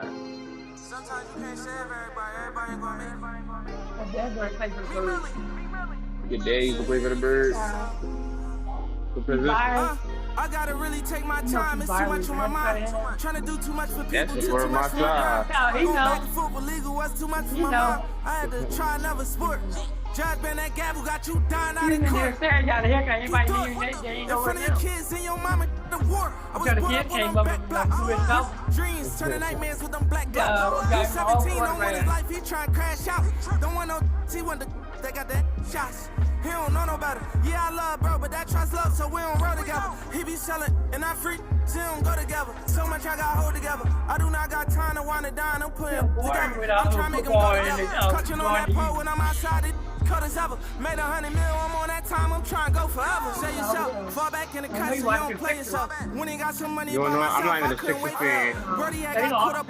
Sometimes you can't save everybody. Everybody ain't gonna make it. My dad's gonna play for the Birds. Your dad used to play for the Birds. What position? I gotta really take my time. It's too much on my mind. Trying to do too much for people. That's Too where my much for my side. mind. He Going know. back and forth with legal was too much for my mind. I had to try another sport. Judge been that gavel got you dying out He's in in court. there staring at the haircut. Anybody In knew they ain't know front what of your to do. kids and your mama the war. I was So the brought kid up on came them up back and blocks. threw himself. Dreams turning nightmares with them black blocks. got He's him all 17, don't want his quarterback. life, he try and crash out. Don't want no he want the they got that shots. He don't know no better. Yeah, I love bro, but that trust love, so we don't roll together. He be selling and I free, so we don't go together. So much I got hold together. I do not got time to wind it down. I'm putting together. I'm trying to make him go together. Clutching on that pole when I'm outside. It cut as ever. Made 100 mil, I'm on that time. I'm trying to go forever. Say yourself, fall back in the cut, so you don't play yourself. When he got some money, You by know, I'm myself, not I even a couldn't Sixers wait fan. forever. Brody, I They got lost caught up on